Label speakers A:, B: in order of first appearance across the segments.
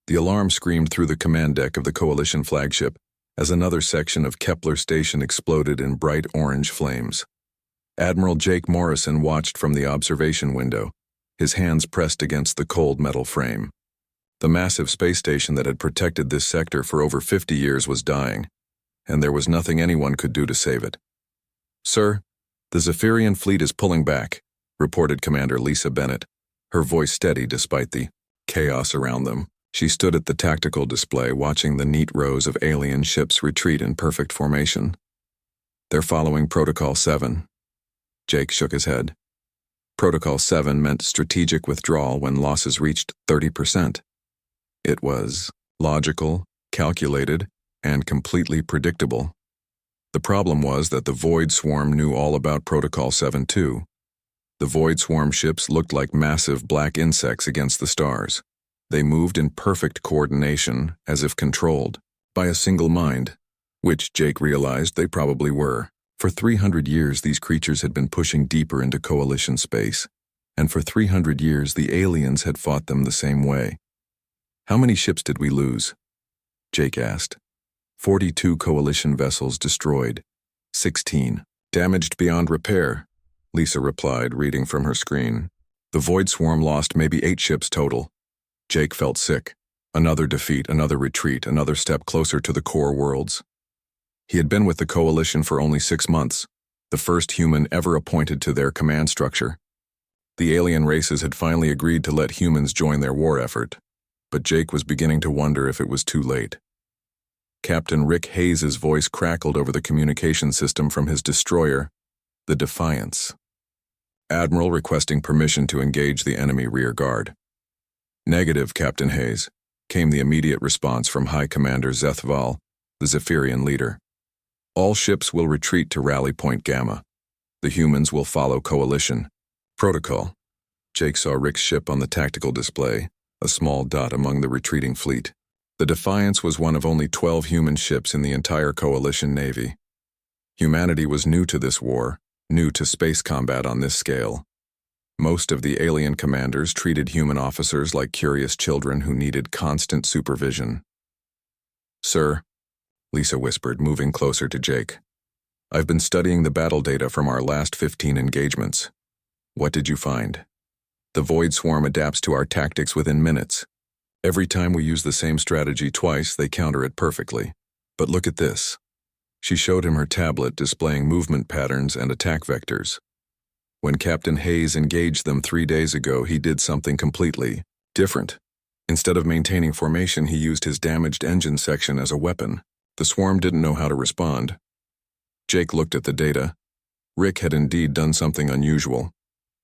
A: The alarm screamed through the command deck of the Coalition flagship as another section of Kepler Station exploded in bright orange flames. Admiral Jake Morrison watched from the observation window, his hands pressed against the cold metal frame. The massive space station that had protected this sector for over 50 years was dying, and there was nothing anyone could do to save it. "Sir, the Zephyrian fleet is pulling back," reported Commander Lisa Bennett, her voice steady despite the chaos around them. She stood at the tactical display watching the neat rows of alien ships retreat in perfect formation. "They're following Protocol 7. Jake shook his head. Protocol 7 meant strategic withdrawal when losses reached 30%. It was logical, calculated, and completely predictable. The problem was that the Void Swarm knew all about Protocol 7 too. The Void Swarm ships looked like massive black insects against the stars. They moved in perfect coordination, as if controlled by a single mind, which Jake realized they probably were. For 300 years these creatures had been pushing deeper into Coalition space, and for 300 years the aliens had fought them the same way. "How many ships did we lose?" Jake asked. 42 Coalition vessels destroyed. 16 damaged beyond repair, Lisa replied, reading from her screen. "The Void Swarm lost maybe 8 ships total." Jake felt sick. Another defeat, another retreat, another step closer to the core worlds. He had been with the Coalition for only 6 months, the first human ever appointed to their command structure. The alien races had finally agreed to let humans join their war effort, but Jake was beginning to wonder if it was too late. Captain Rick Hayes' voice crackled over the communication system from his destroyer, the Defiance. "Admiral requesting permission to engage the enemy rear guard." "Negative, Captain Hayes," came the immediate response from High Commander Zethval, the Zephyrian leader. "All ships will retreat to Rally Point Gamma. The humans will follow Coalition protocol." Jake saw Rick's ship on the tactical display, a small dot among the retreating fleet. The Defiance was one of only 12 human ships in the entire Coalition Navy. Humanity was new to this war, new to space combat on this scale. Most of the alien commanders treated human officers like curious children who needed constant supervision. "Sir," Lisa whispered, moving closer to Jake, "I've been studying the battle data from our last 15 engagements. What did you find? The Void Swarm adapts to our tactics within minutes. Every time we use the same strategy twice, they counter it perfectly. But look at this." She showed him her tablet displaying movement patterns and attack vectors. When Captain Hayes engaged them 3 days ago, he did something completely different. Instead of maintaining formation, he used his damaged engine section as a weapon. The swarm didn't know how to respond. Jake looked at the data. Rick had indeed done something unusual.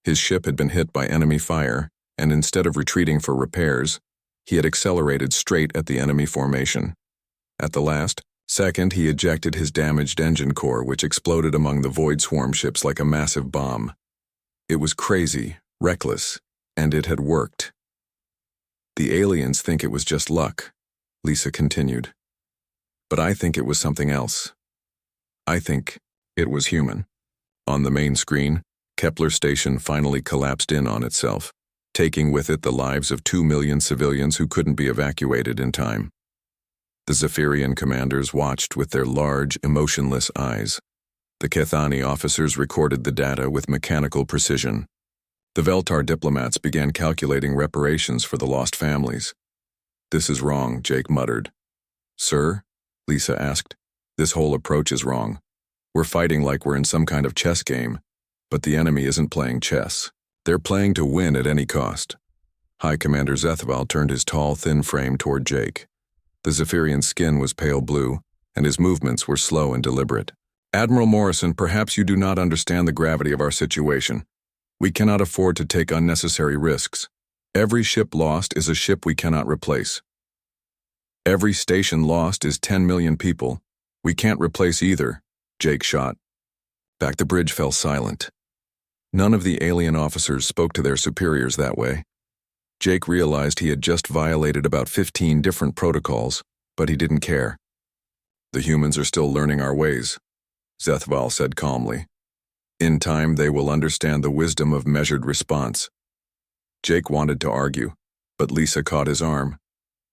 A: His ship had been hit by enemy fire, and instead of retreating for repairs, he had accelerated straight at the enemy formation. At the last second, he ejected his damaged engine core, which exploded among the Void Swarm ships like a massive bomb. It was crazy, reckless, and it had worked. "The aliens think it was just luck," Lisa continued. "But I think it was something else. I think it was human." On the main screen, Kepler Station finally collapsed in on itself, taking with it the lives of 2 million civilians who couldn't be evacuated in time. The Zephyrian commanders watched with their large, emotionless eyes. The Kethani officers recorded the data with mechanical precision. The Veltar diplomats began calculating reparations for the lost families. "This is wrong," Jake muttered. "Sir?" Lisa asked. "This whole approach is wrong. We're fighting like we're in some kind of chess game, but the enemy isn't playing chess. They're playing to win at any cost." High Commander Zethval turned his tall, thin frame toward Jake. The Zephyrian skin was pale blue, and his movements were slow and deliberate. "Admiral Morrison, perhaps you do not understand the gravity of our situation. We cannot afford to take unnecessary risks. Every ship lost is a ship we cannot replace. Every station lost is 10 million people. We can't replace either," Jake shot. Back the bridge fell silent. None of the alien officers spoke to their superiors that way. Jake realized he had just violated about 15 different protocols, but he didn't care. "The humans are still learning our ways," Zethval said calmly. "In time, they will understand the wisdom of measured response." Jake wanted to argue, but Lisa caught his arm.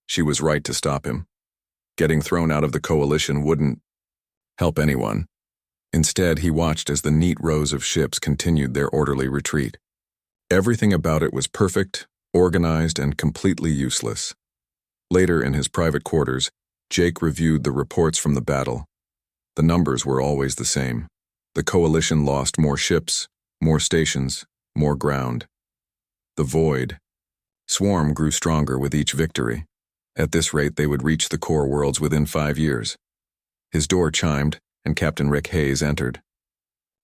A: She was right to stop him. Getting thrown out of the coalition wouldn't help anyone. Instead, he watched as the neat rows of ships continued their orderly retreat. Everything about it was perfect, organized, and completely useless. Later, in his private quarters, Jake reviewed the reports from the battle. The numbers were always the same. The coalition lost more ships, more stations, more ground. The void swarm grew stronger with each victory. At this rate, they would reach the core worlds within 5 years. His door chimed, and Captain Rick Hayes entered.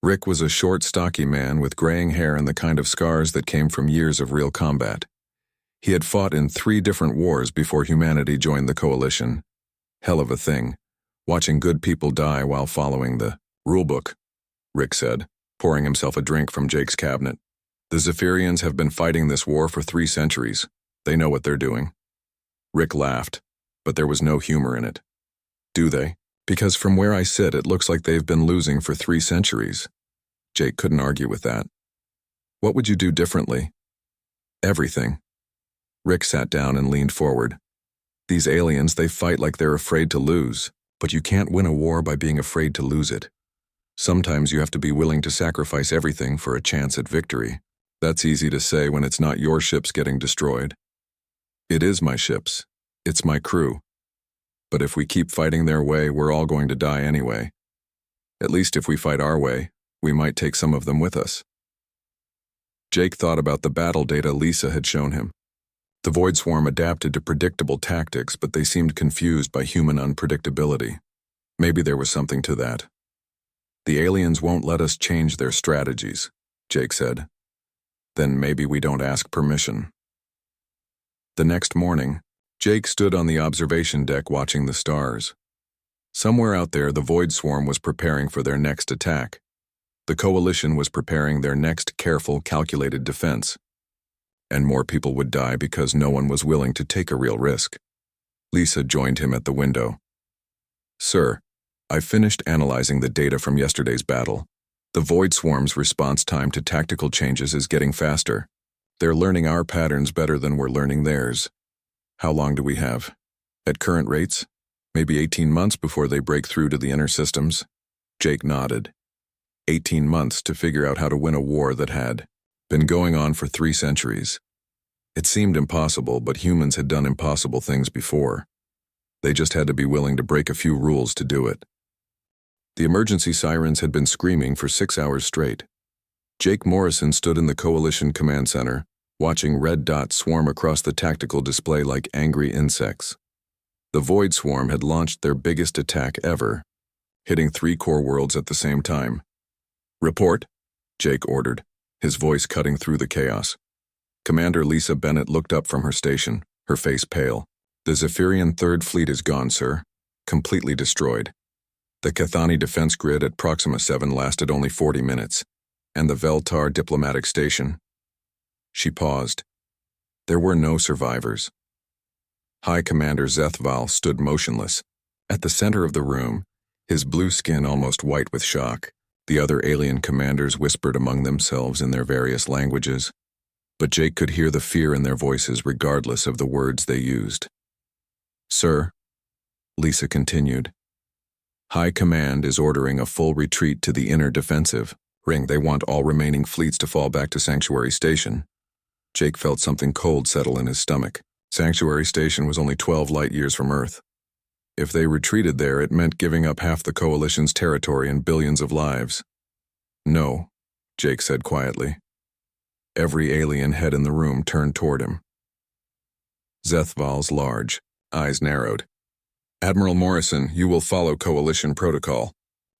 A: Rick was a short, stocky man with graying hair and the kind of scars that came from years of real combat. He had fought in 3 different wars before humanity joined the coalition. Hell of a thing, watching good people die while following the rulebook, Rick said, pouring himself a drink from Jake's cabinet. The Zephyrians have been fighting this war for 3 centuries. They know what they're doing. Rick laughed, but there was no humor in it. Do they? Because from where I sit, it looks like they've been losing for 3 centuries. Jake couldn't argue with that. What would you do differently? Everything. Rick sat down and leaned forward. These aliens, they fight like they're afraid to lose, but you can't win a war by being afraid to lose it. Sometimes you have to be willing to sacrifice everything for a chance at victory. That's easy to say when it's not your ships getting destroyed. It is my ships. It's my crew. But if we keep fighting their way, we're all going to die anyway. At least if we fight our way, we might take some of them with us. Jake thought about the battle data Lisa had shown him. The Void Swarm adapted to predictable tactics, but they seemed confused by human unpredictability. Maybe there was something to that. The aliens won't let us change their strategies, Jake said. Then maybe we don't ask permission. The next morning, Jake stood on the observation deck watching the stars. Somewhere out there, the Void Swarm was preparing for their next attack. The coalition was preparing their next careful, calculated defense. And more people would die because no one was willing to take a real risk. Lisa joined him at the window. Sir, I've finished analyzing the data from yesterday's battle. The Void Swarm's response time to tactical changes is getting faster. They're learning our patterns better than we're learning theirs. How long do we have? At current rates? Maybe 18 months before they break through to the inner systems? Jake nodded. 18 months to figure out how to win a war that had been going on for 3 centuries. It seemed impossible, but humans had done impossible things before. They just had to be willing to break a few rules to do it. The emergency sirens had been screaming for 6 hours straight. Jake Morrison stood in the Coalition Command Center, watching red dots swarm across the tactical display like angry insects. The Void Swarm had launched their biggest attack ever, hitting 3 core worlds at the same time. Report, Jake ordered, his voice cutting through the chaos. Commander Lisa Bennett looked up from her station, her face pale. The Zephyrian Third Fleet is gone, sir. Completely destroyed. The Cathani defense grid at Proxima 7 lasted only 40 minutes, and the Veltar diplomatic station. She paused. There were no survivors. High Commander Zethval stood motionless. At the center of the room, his blue skin almost white with shock, the other alien commanders whispered among themselves in their various languages, but Jake could hear the fear in their voices regardless of the words they used. Sir, Lisa continued, High Command is ordering a full retreat to the inner defensive ring. They want all remaining fleets to fall back to Sanctuary Station. Jake felt something cold settle in his stomach. Sanctuary Station was only 12 light years from Earth. If they retreated there, it meant giving up half the Coalition's territory and billions of lives. No, Jake said quietly. Every alien head in the room turned toward him. Zethval's large eyes narrowed. Admiral Morrison, you will follow Coalition protocol.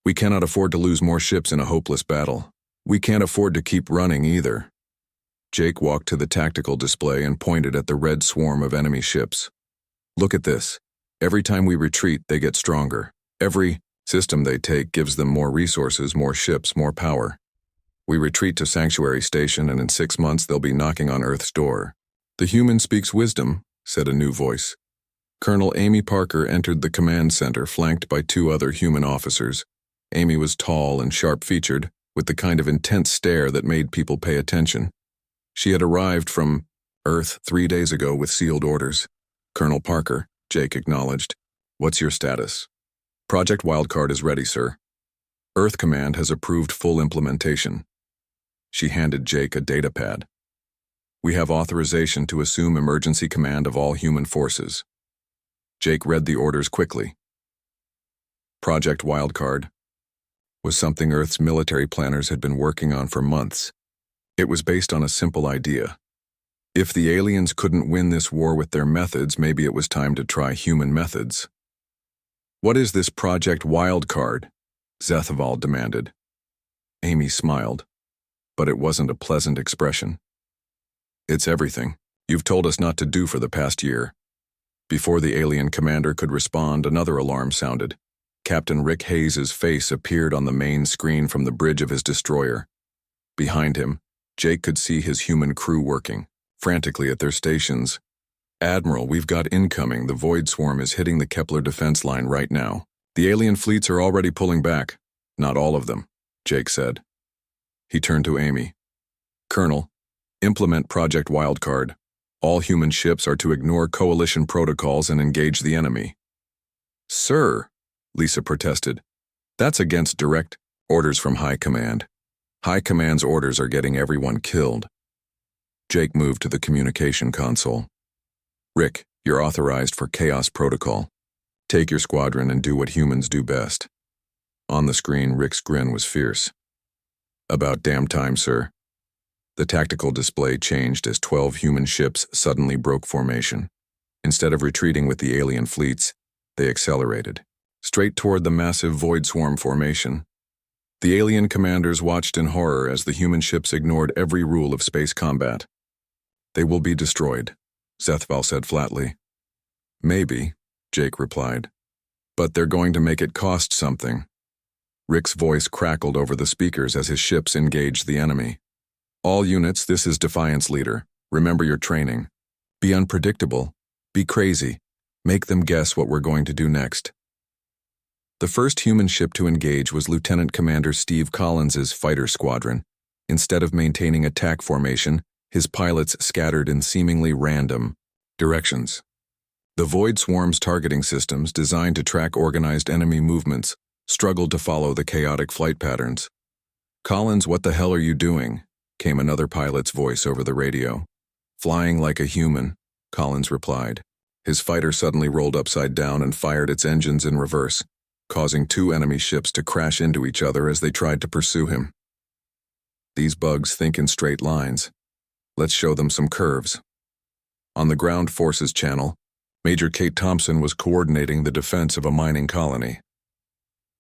A: We cannot afford to lose more ships in a hopeless battle. We can't afford to keep running either. Jake walked to the tactical display and pointed at the red swarm of enemy ships. Look at this. Every time we retreat, they get stronger. Every system they take gives them more resources, more ships, more power. We retreat to Sanctuary Station, and in 6 months they'll be knocking on Earth's door. The human speaks wisdom, said a new voice. Colonel Amy Parker entered the command center, flanked by 2 other human officers. Amy was tall and sharp-featured, with the kind of intense stare that made people pay attention. She had arrived from Earth 3 days ago with sealed orders. Colonel Parker, Jake acknowledged. What's your status? Project Wildcard is ready, sir. Earth Command has approved full implementation. She handed Jake a datapad. We have authorization to assume emergency command of all human forces. Jake read the orders quickly. Project Wildcard was something Earth's military planners had been working on for months. It was based on a simple idea. If the aliens couldn't win this war with their methods, maybe it was time to try human methods. What is this Project Wildcard? Zethaval demanded. Amy smiled, but it wasn't a pleasant expression. It's everything you've told us not to do for the past year. Before the alien commander could respond, another alarm sounded. Captain Rick Hayes' face appeared on the main screen from the bridge of his destroyer. Behind him, Jake could see his human crew working frantically at their stations. Admiral, we've got incoming. The Void Swarm is hitting the Kepler defense line right now. The alien fleets are already pulling back. Not all of them, Jake said. He turned to Amy. Colonel, implement Project Wildcard. All human ships are to ignore coalition protocols and engage the enemy. Sir, Lisa protested. That's against direct orders from High Command. High Command's orders are getting everyone killed. Jake moved to the communication console. Rick, you're authorized for Chaos Protocol. Take your squadron and do what humans do best. On the screen, Rick's grin was fierce. About damn time, sir. The tactical display changed as 12 human ships suddenly broke formation. Instead of retreating with the alien fleets, they accelerated straight toward the massive Void Swarm formation. The alien commanders watched in horror as the human ships ignored every rule of space combat. They will be destroyed, Zethaval said flatly. Maybe, Jake replied. But they're going to make it cost something. Rick's voice crackled over the speakers as his ships engaged the enemy. All units, this is Defiance Leader. Remember your training. Be unpredictable. Be crazy. Make them guess what we're going to do next. The first human ship to engage was Lieutenant Commander Steve Collins's fighter squadron. Instead of maintaining attack formation, his pilots scattered in seemingly random directions. The Void Swarm's targeting systems, designed to track organized enemy movements, struggled to follow the chaotic flight patterns. Collins, what the hell are you doing? Came another pilot's voice over the radio. Flying like a human, Collins replied. His fighter suddenly rolled upside down and fired its engines in reverse, causing two enemy ships to crash into each other as they tried to pursue him. These bugs think in straight lines. Let's show them some curves. On the Ground Forces channel, Major Kate Thompson was coordinating the defense of a mining colony.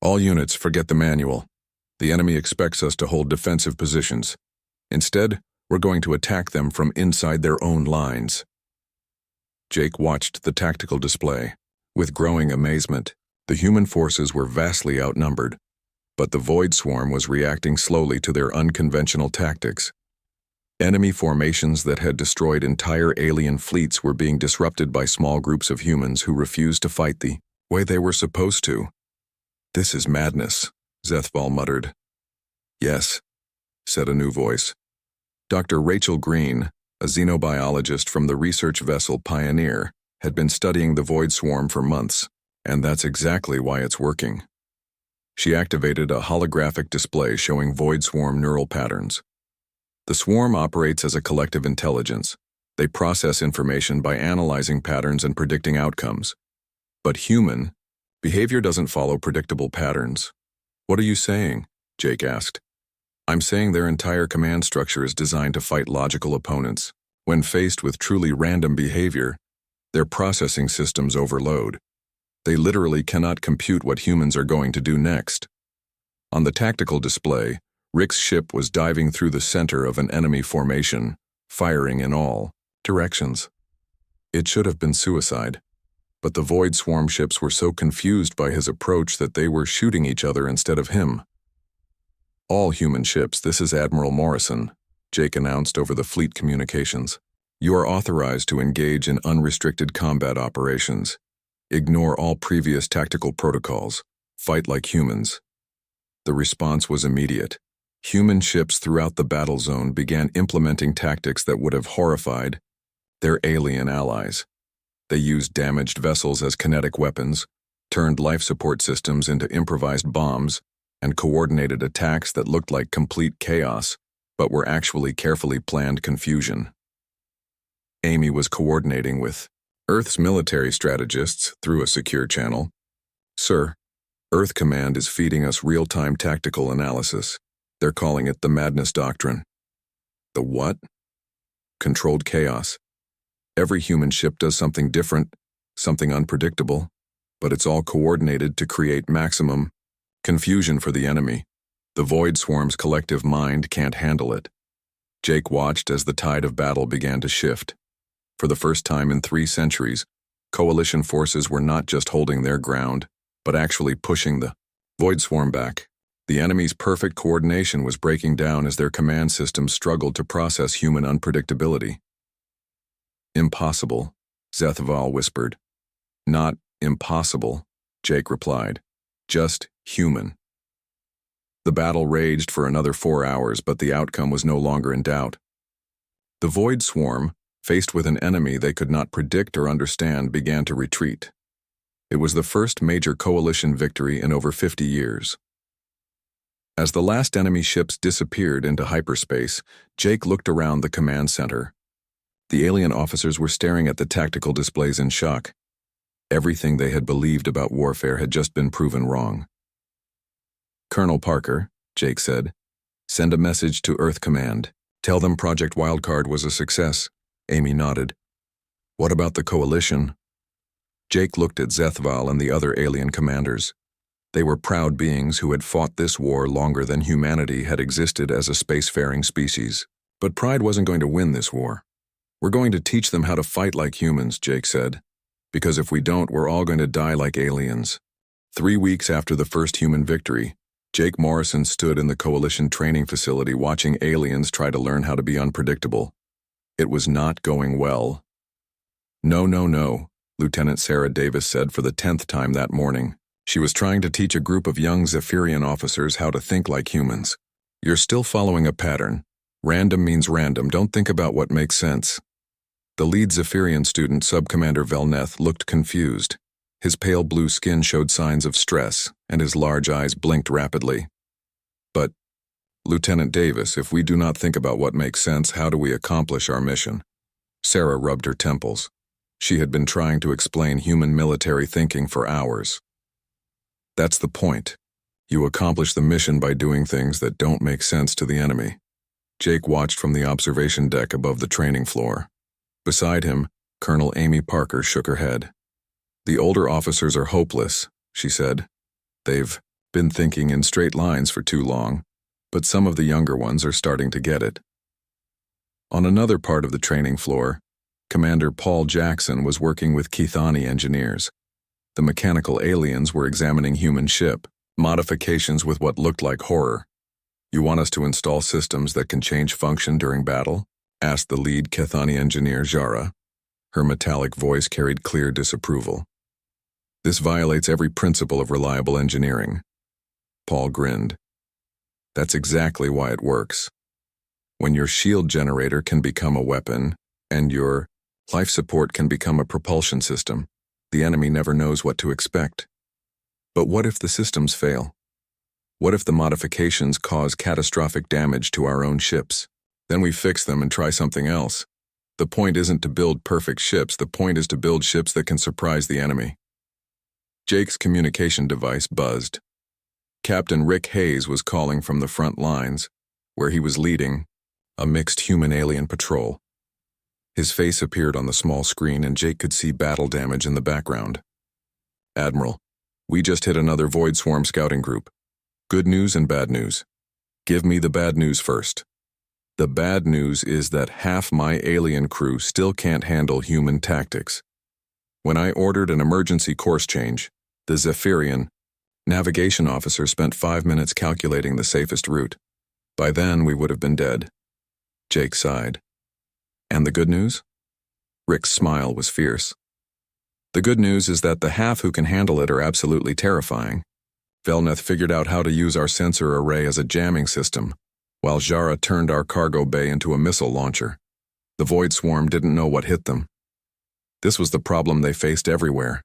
A: All units, forget the manual. The enemy expects us to hold defensive positions. Instead, we're going to attack them from inside their own lines. Jake watched the tactical display. With growing amazement, the human forces were vastly outnumbered, but the Void Swarm was reacting slowly to their unconventional tactics. Enemy formations that had destroyed entire alien fleets were being disrupted by small groups of humans who refused to fight the way they were supposed to. This is madness, Zethaval muttered. Yes, said a new voice. Dr. Rachel Green, a xenobiologist from the research vessel Pioneer, had been studying the Void Swarm for months, and that's exactly why it's working. She activated a holographic display showing Void Swarm neural patterns. The swarm operates as a collective intelligence. They process information by analyzing patterns and predicting outcomes. But human behavior doesn't follow predictable patterns. What are you saying? Jake asked. I'm saying their entire command structure is designed to fight logical opponents. When faced with truly random behavior, their processing systems overload. They literally cannot compute what humans are going to do next. On the tactical display, Rick's ship was diving through the center of an enemy formation, firing in all directions. It should have been suicide, but the Void Swarm ships were so confused by his approach that they were shooting each other instead of him. All human ships, this is Admiral Morrison, Jake announced over the fleet communications. You are authorized to engage in unrestricted combat operations. Ignore all previous tactical protocols. Fight like humans. The response was immediate. Human ships throughout the battle zone began implementing tactics that would have horrified their alien allies. They used damaged vessels as kinetic weapons, turned life support systems into improvised bombs, and coordinated attacks that looked like complete chaos, but were actually carefully planned confusion. Amy was coordinating with Earth's military strategists through a secure channel. "Sir, Earth Command is feeding us real-time tactical analysis. They're calling it the Madness Doctrine." "The what?" "Controlled chaos. Every human ship does something different, something unpredictable, but it's all coordinated to create maximum confusion for the enemy. The Void Swarm's collective mind can't handle it." Jake watched as the tide of battle began to shift. For the first time in 3 centuries, coalition forces were not just holding their ground, but actually pushing the Void Swarm back. The enemy's perfect coordination was breaking down as their command systems struggled to process human unpredictability. "Impossible," Zethval whispered. "Not impossible," Jake replied. "Just human." The battle raged for another 4 hours, but the outcome was no longer in doubt. The Void Swarm, faced with an enemy they could not predict or understand, began to retreat. It was the first major coalition victory in over 50 years. As the last enemy ships disappeared into hyperspace, Jake looked around the command center. The alien officers were staring at the tactical displays in shock. Everything they had believed about warfare had just been proven wrong. "Colonel Parker," Jake said, "send a message to Earth Command. Tell them Project Wildcard was a success." Amy nodded. "What about the coalition?" Jake looked at Zethval and the other alien commanders. They were proud beings who had fought this war longer than humanity had existed as a spacefaring species. But pride wasn't going to win this war. "We're going to teach them how to fight like humans," Jake said. "Because if we don't, we're all going to die like aliens." 3 weeks after the first human victory, Jake Morrison stood in the coalition training facility watching aliens try to learn how to be unpredictable. It was not going well. No, Lieutenant Sarah Davis said for the 10th time that morning. She was trying to teach a group of young Zephyrian officers how to think like humans. "You're still following a pattern. Random means random. Don't think about what makes sense." The lead Zephyrian student, Subcommander Velneth, looked confused. His pale blue skin showed signs of stress, and his large eyes blinked rapidly. "But, Lieutenant Davis, if we do not think about what makes sense, how do we accomplish our mission?" Sarah rubbed her temples. She had been trying to explain human military thinking for hours. "That's the point. You accomplish the mission by doing things that don't make sense to the enemy." Jake watched from the observation deck above the training floor. Beside him, Colonel Amy Parker shook her head. "The older officers are hopeless," she said. "They've been thinking in straight lines for too long, but some of the younger ones are starting to get it." On another part of the training floor, Commander Paul Jackson was working with Kithani engineers. The mechanical aliens were examining human ship modifications with what looked like horror. "You want us to install systems that can change function during battle?" asked the lead Kithani engineer, Jara. Her metallic voice carried clear disapproval. "This violates every principle of reliable engineering." Paul grinned. "That's exactly why it works. When your shield generator can become a weapon, and your life support can become a propulsion system, the enemy never knows what to expect. But what if the systems fail? What if the modifications cause catastrophic damage to our own ships? Then we fix them and try something else. The point isn't to build perfect ships, the point is to build ships that can surprise the enemy." Jake's communication device buzzed. Captain Rick Hayes was calling from the front lines, where he was leading a mixed human-alien patrol. His face appeared on the small screen and Jake could see battle damage in the background. "Admiral, we just hit another Void Swarm scouting group. Good news and bad news. Give me the bad news first." "The bad news is that half my alien crew still can't handle human tactics. When I ordered an emergency course change, the Zephyrian navigation officer spent 5 minutes calculating the safest route. By then, we would have been dead." Jake sighed. "And the good news?" Rick's smile was fierce. "The good news is that the half who can handle it are absolutely terrifying. Velneth figured out how to use our sensor array as a jamming system, while Jara turned our cargo bay into a missile launcher. The Void Swarm didn't know what hit them." This was the problem they faced everywhere.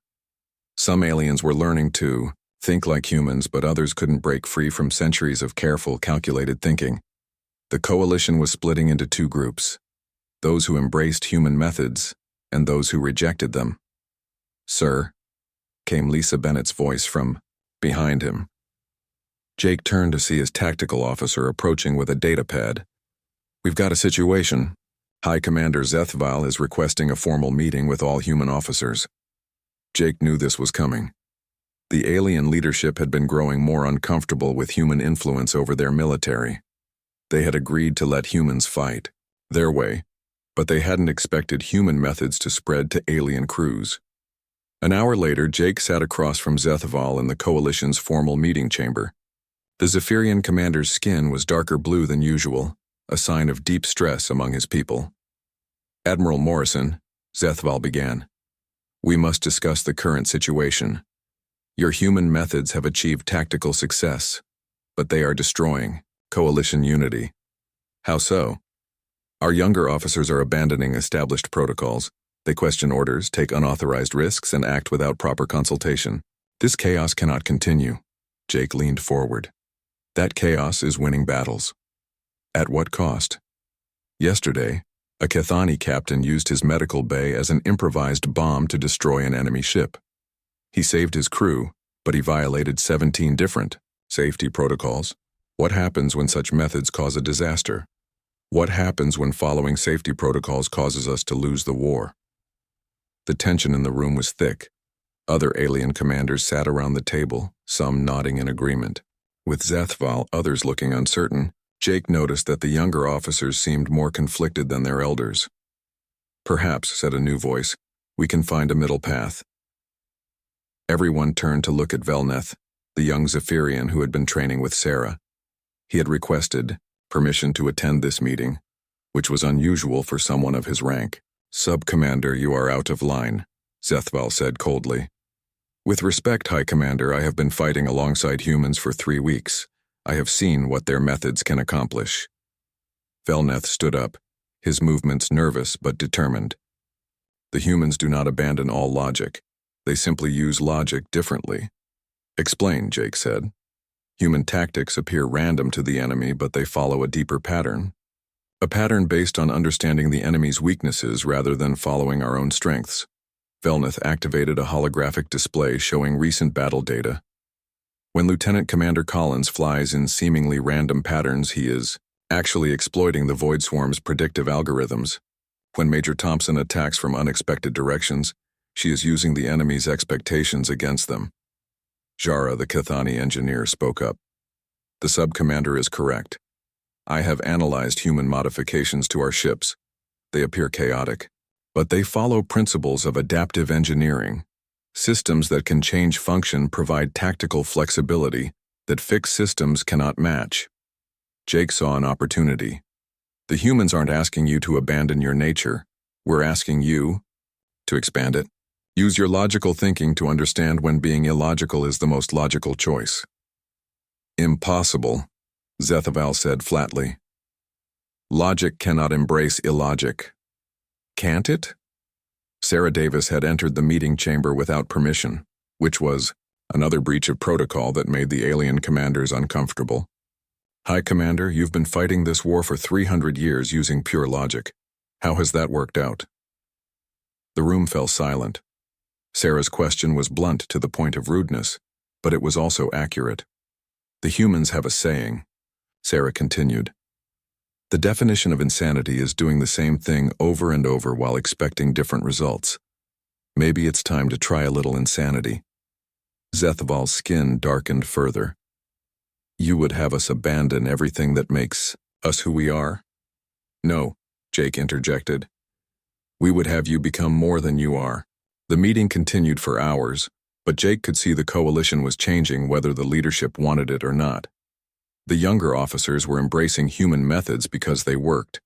A: Some aliens were learning to think like humans, but others couldn't break free from centuries of careful, calculated thinking. The coalition was splitting into two groups: those who embraced human methods and those who rejected them. "Sir," came Lisa Bennett's voice from behind him. Jake turned to see his tactical officer approaching with a datapad. "We've got a situation. High Commander Zethval is requesting a formal meeting with all human officers." Jake knew this was coming. The alien leadership had been growing more uncomfortable with human influence over their military. They had agreed to let humans fight their way, but they hadn't expected human methods to spread to alien crews. An hour later, Jake sat across from Zethval in the Coalition's formal meeting chamber. The Zephyrian commander's skin was darker blue than usual, a sign of deep stress among his people. "Admiral Morrison," Zethval began, "we must discuss the current situation. Your human methods have achieved tactical success, but they are destroying Coalition unity." "How so?" "Our younger officers are abandoning established protocols. They question orders, take unauthorized risks, and act without proper consultation. This chaos cannot continue." Jake leaned forward. "That chaos is winning battles." "At what cost?" "Yesterday, a Cathani captain used his medical bay as an improvised bomb to destroy an enemy ship. He saved his crew, but he violated 17 different safety protocols. What happens when such methods cause a disaster? What happens when following safety protocols causes us to lose the war?" The tension in the room was thick. Other alien commanders sat around the table, some nodding in agreement. With Zethval, others looking uncertain, Jake noticed that the younger officers seemed more conflicted than their elders. "Perhaps," said a new voice, "we can find a middle path." Everyone turned to look at Velneth, the young Zephyrian who had been training with Sarah. He had requested permission to attend this meeting, which was unusual for someone of his rank. "Sub-Commander, you are out of line," Zethval said coldly. "With respect, High Commander, I have been fighting alongside humans for 3 weeks. I have seen what their methods can accomplish." Velneth stood up, his movements nervous but determined. "The humans do not abandon all logic. They simply use logic differently." "Explain," Jake said. "Human tactics appear random to the enemy, but they follow a deeper pattern. A pattern based on understanding the enemy's weaknesses rather than following our own strengths." Velneth activated a holographic display showing recent battle data. "When Lieutenant Commander Collins flies in seemingly random patterns, he is actually exploiting the Void Swarm's predictive algorithms. When Major Thompson attacks from unexpected directions, she is using the enemy's expectations against them." Jara, the Cathani engineer, spoke up. "The sub-commander is correct. I have analyzed human modifications to our ships. They appear chaotic, but they follow principles of adaptive engineering. Systems that can change function provide tactical flexibility that fixed systems cannot match." Jake saw an opportunity. "The humans aren't asking you to abandon your nature. We're asking you to expand it. Use your logical thinking to understand when being illogical is the most logical choice." "Impossible," Zethval said flatly. "Logic cannot embrace illogic." "Can't it?" Sarah Davis had entered the meeting chamber without permission, which was another breach of protocol that made the alien commanders uncomfortable. "High Commander, you've been fighting this war for 300 years using pure logic. How has that worked out?" The room fell silent. Sarah's question was blunt to the point of rudeness, but it was also accurate. "The humans have a saying," Sarah continued. "The definition of insanity is doing the same thing over and over while expecting different results. Maybe it's time to try a little insanity." Zethval's skin darkened further. "You would have us abandon everything that makes us who we are?" "No," Jake interjected. "We would have you become more than you are." The meeting continued for hours, but Jake could see the coalition was changing whether the leadership wanted it or not. The younger officers were embracing human methods because they worked.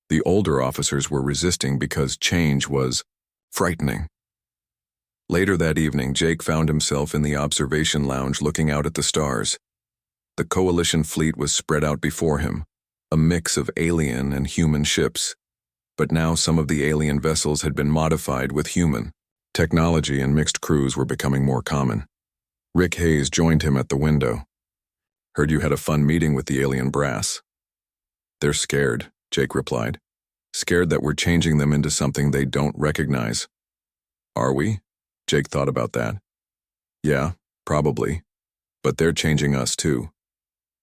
A: The older officers were resisting because change was frightening. Later that evening, Jake found himself in the observation lounge looking out at the stars. The coalition fleet was spread out before him, a mix of alien and human ships. But now some of the alien vessels had been modified with human technology, and mixed crews were becoming more common. Rick Hayes joined him at the window. "Heard you had a fun meeting with the alien brass." "They're scared," Jake replied. "Scared that we're changing them into something they don't recognize." "Are we?" Jake thought about that. "Yeah, probably. But they're changing us too."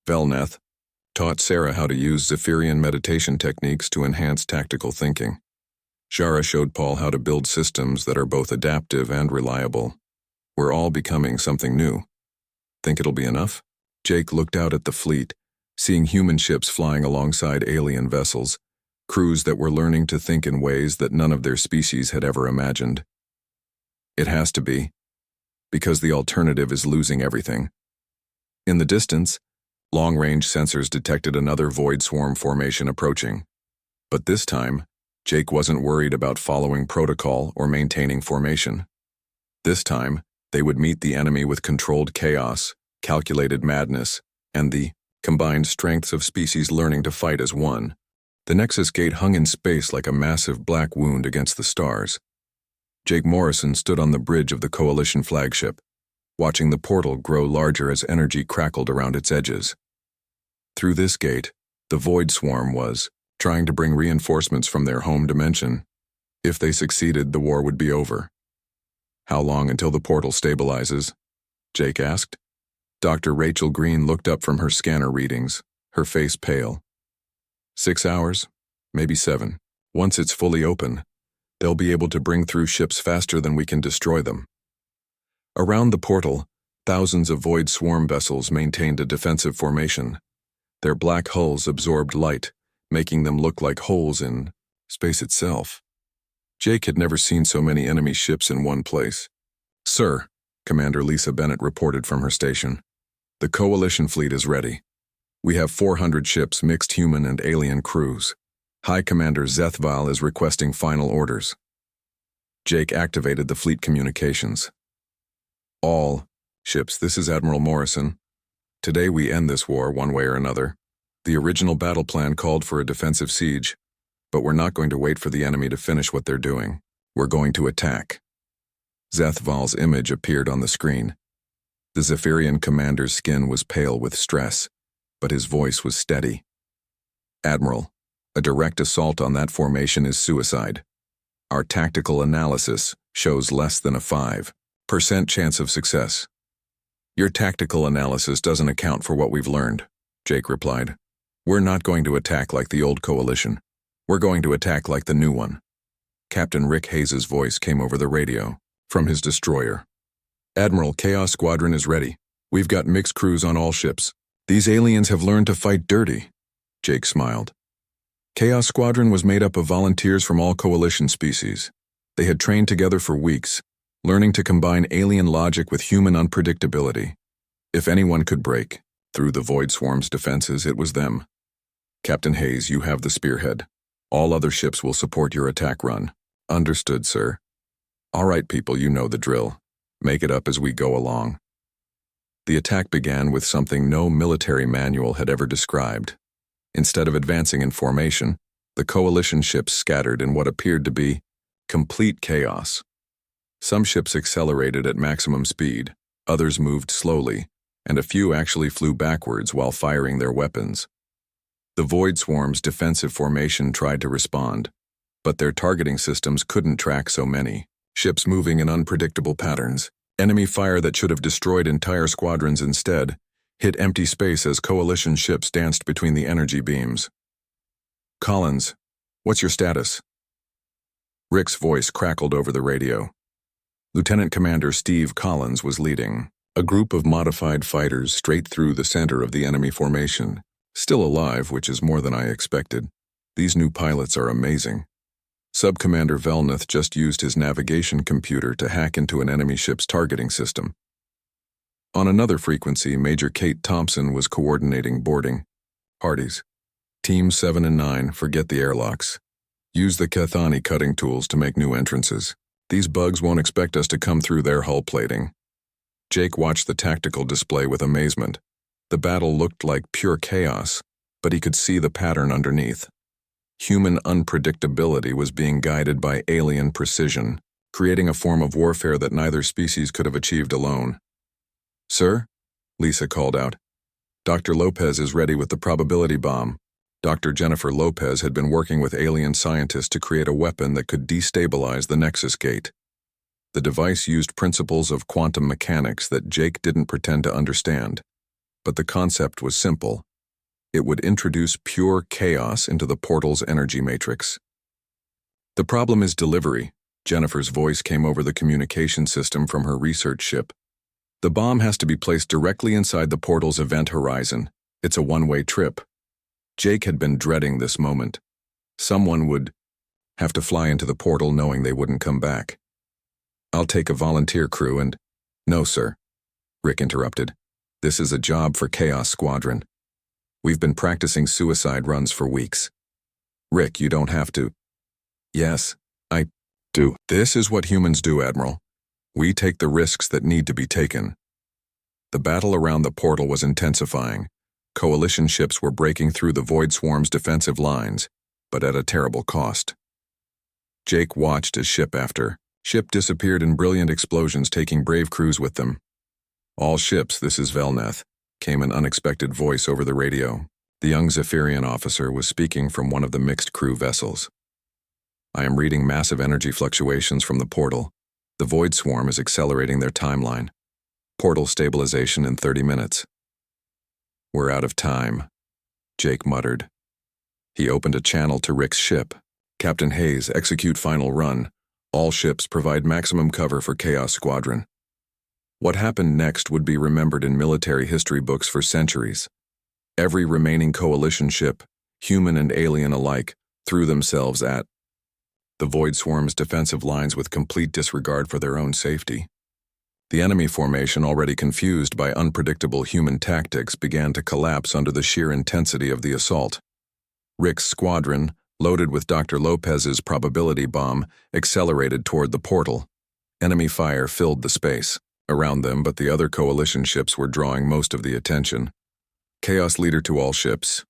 A: Velneth taught Sarah how to use Zephyrian meditation techniques to enhance tactical thinking. Shara showed Paul how to build systems that are both adaptive and reliable. We're all becoming something new. Think it'll be enough? Jake looked out at the fleet, seeing human ships flying alongside alien vessels, crews that were learning to think in ways that none of their species had ever imagined. It has to be, because the alternative is losing everything. In the distance, long-range sensors detected another void swarm formation approaching. But this time, Jake wasn't worried about following protocol or maintaining formation. This time, they would meet the enemy with controlled chaos, calculated madness, and the combined strengths of species learning to fight as one. The Nexus Gate hung in space like a massive black wound against the stars. Jake Morrison stood on the bridge of the Coalition flagship, watching the portal grow larger as energy crackled around its edges. Through this gate, the Void Swarm was trying to bring reinforcements from their home dimension. If they succeeded, the war would be over. "How long until the portal stabilizes?" Jake asked. Dr. Rachel Green looked up from her scanner readings, her face pale. 6 hours, maybe 7. Once it's fully open, they'll be able to bring through ships faster than we can destroy them. Around the portal, thousands of Void Swarm vessels maintained a defensive formation. Their black hulls absorbed light, making them look like holes in space itself. Jake had never seen so many enemy ships in one place. "Sir," Commander Lisa Bennett reported from her station, "the Coalition fleet is ready. We have 400 ships, mixed human and alien crews. High Commander Zethval is requesting final orders." Jake activated the fleet communications. "All ships, this is Admiral Morrison. Today we end this war one way or another. The original battle plan called for a defensive siege, but we're not going to wait for the enemy to finish what they're doing. We're going to attack." Zethval's image appeared on the screen. The Zephyrian commander's skin was pale with stress, but his voice was steady. "Admiral, a direct assault on that formation is suicide. Our tactical analysis shows less than a 5% chance of success." "Your tactical analysis doesn't account for what we've learned," Jake replied. "We're not going to attack like the old Coalition. We're going to attack like the new one." Captain Rick Hayes' voice came over the radio from his destroyer. "Admiral, Chaos Squadron is ready. We've got mixed crews on all ships. These aliens have learned to fight dirty." Jake smiled. Chaos Squadron was made up of volunteers from all Coalition species. They had trained together for weeks, learning to combine alien logic with human unpredictability. If anyone could break through the Void Swarm's defenses, it was them. "Captain Hayes, you have the spearhead. All other ships will support your attack run." "Understood, sir." "All right, people, you know the drill. Make it up as we go along." The attack began with something no military manual had ever described. Instead of advancing in formation, the Coalition ships scattered in what appeared to be complete chaos. Some ships accelerated at maximum speed, others moved slowly, and a few actually flew backwards while firing their weapons. The Void Swarm's defensive formation tried to respond, but their targeting systems couldn't track so many ships moving in unpredictable patterns. Enemy fire that should have destroyed entire squadrons instead hit empty space as Coalition ships danced between the energy beams. "Collins, what's your status?" Rick's voice crackled over the radio. Lieutenant Commander Steve Collins was leading a group of modified fighters straight through the center of the enemy formation. Still alive, which is more than I expected. These new pilots are amazing. Sub-Commander Velneth just used his navigation computer to hack into an enemy ship's targeting system. On another frequency, Major Kate Thompson was coordinating boarding parties. Teams 7 and 9, forget the airlocks. Use the Cathani cutting tools to make new entrances. These bugs won't expect us to come through their hull plating. Jake watched the tactical display with amazement. The battle looked like pure chaos, but he could see the pattern underneath. Human unpredictability was being guided by alien precision, creating a form of warfare that neither species could have achieved alone. "Sir?" Lisa called out. "Dr. Lopez is ready with the probability bomb." Dr. Jennifer Lopez had been working with alien scientists to create a weapon that could destabilize the Nexus Gate. The device used principles of quantum mechanics that Jake didn't pretend to understand, but the concept was simple. It would introduce pure chaos into the portal's energy matrix. "The problem is delivery." Jennifer's voice came over the communication system from her research ship. "The bomb has to be placed directly inside the portal's event horizon. It's a one-way trip." Jake had been dreading this moment. Someone would have to fly into the portal knowing they wouldn't come back. "I'll take a volunteer crew and—" "No, sir," Rick interrupted. "This is a job for Chaos Squadron. We've been practicing suicide runs for weeks." "Rick, you don't have to." "Yes, I do. This is what humans do, Admiral. We take the risks that need to be taken." The battle around the portal was intensifying. Coalition ships were breaking through the Void Swarm's defensive lines, but at a terrible cost. Jake watched as ship after ship disappeared in brilliant explosions, taking brave crews with them. "All ships, this is Velneth," came an unexpected voice over the radio. The young Zephyrian officer was speaking from one of the mixed crew vessels. "I am reading massive energy fluctuations from the portal. The Void Swarm is accelerating their timeline. Portal stabilization in 30 minutes. "We're out of time," Jake muttered. He opened a channel to Rick's ship. "Captain Hayes, execute final run. All ships provide maximum cover for Chaos Squadron." What happened next would be remembered in military history books for centuries. Every remaining coalition ship, human and alien alike, threw themselves at the Void Swarm's defensive lines with complete disregard for their own safety. The enemy formation, already confused by unpredictable human tactics, began to collapse under the sheer intensity of the assault. Rick's squadron, loaded with Dr. Lopez's probability bomb, accelerated toward the portal. Enemy fire filled the space around them, but the other coalition ships were drawing most of the attention. "Chaos leader to all ships."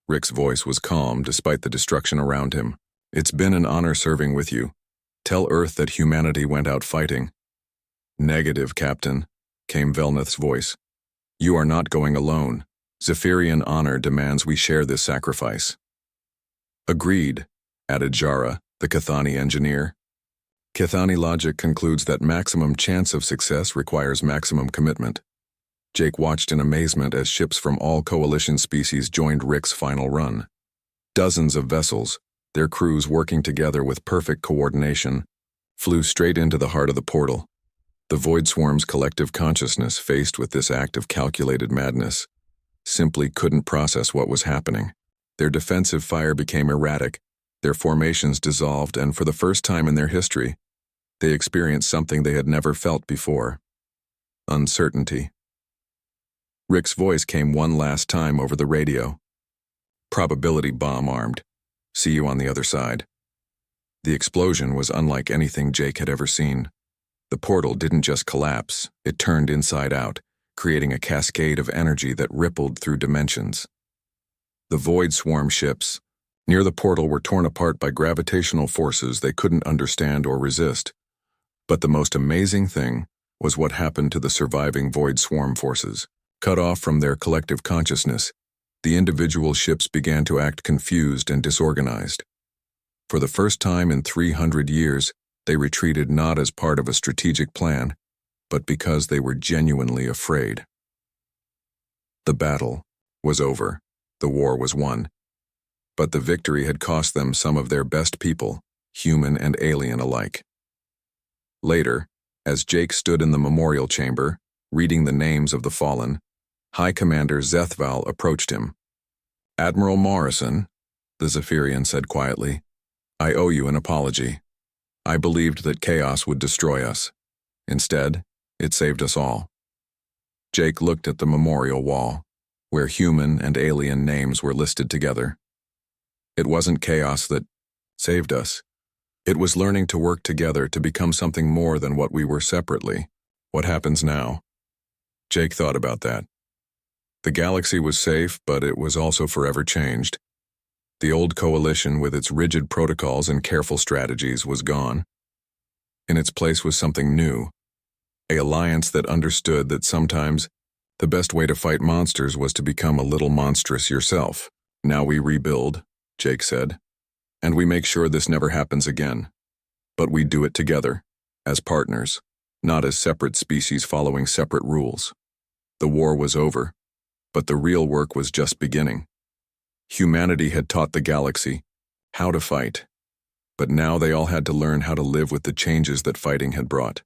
A: Rick's voice was calm despite the destruction around him. "It's been an honor serving with you. Tell Earth that humanity went out fighting." "Negative, Captain," came Velneth's voice. "You are not going alone. Zephyrian honor demands we share this sacrifice." "Agreed," added Jara, the Cathani engineer. "Cathani logic concludes that maximum chance of success requires maximum commitment." Jake watched in amazement as ships from all coalition species joined Rick's final run. Dozens of vessels, their crews working together with perfect coordination, flew straight into the heart of the portal. The Void Swarm's collective consciousness, faced with this act of calculated madness, simply couldn't process what was happening. Their defensive fire became erratic, their formations dissolved, and for the first time in their history, they experienced something they had never felt before: uncertainty. Rick's voice came one last time over the radio. "Probability bomb armed. See you on the other side." The explosion was unlike anything Jake had ever seen. The portal didn't just collapse, it turned inside out, creating a cascade of energy that rippled through dimensions. The Void Swarm ships near the portal were torn apart by gravitational forces they couldn't understand or resist. But the most amazing thing was what happened to the surviving Void Swarm forces. Cut off from their collective consciousness, the individual ships began to act confused and disorganized. For the first time in 300 years, they retreated not as part of a strategic plan, but because they were genuinely afraid. The battle was over. The war was won. But the victory had cost them some of their best people, human and alien alike. Later, as Jake stood in the memorial chamber, reading the names of the fallen, High Commander Zethval approached him. "Admiral Morrison," the Zephyrian said quietly, "I owe you an apology. I believed that chaos would destroy us. Instead, it saved us all." Jake looked at the memorial wall, where human and alien names were listed together. It wasn't chaos that saved us. It was learning to work together to become something more than what we were separately. What happens now? Jake thought about that. The galaxy was safe, but it was also forever changed. The old coalition with its rigid protocols and careful strategies was gone. In its place was something new, an alliance that understood that sometimes the best way to fight monsters was to become a little monstrous yourself. Now we rebuild, Jake said, and we make sure this never happens again. But we do it together, as partners, not as separate species following separate rules. The war was over, but the real work was just beginning. Humanity had taught the galaxy how to fight, but now they all had to learn how to live with the changes that fighting had brought.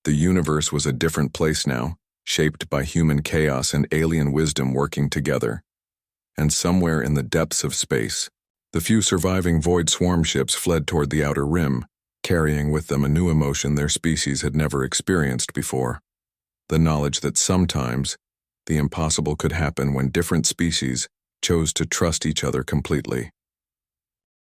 A: The universe was a different place now, shaped by human chaos and alien wisdom working together. And somewhere in the depths of space, the few surviving void swarm ships fled toward the outer rim, carrying with them a new emotion their species had never experienced before. The knowledge that sometimes the impossible could happen when different species chose to trust each other completely.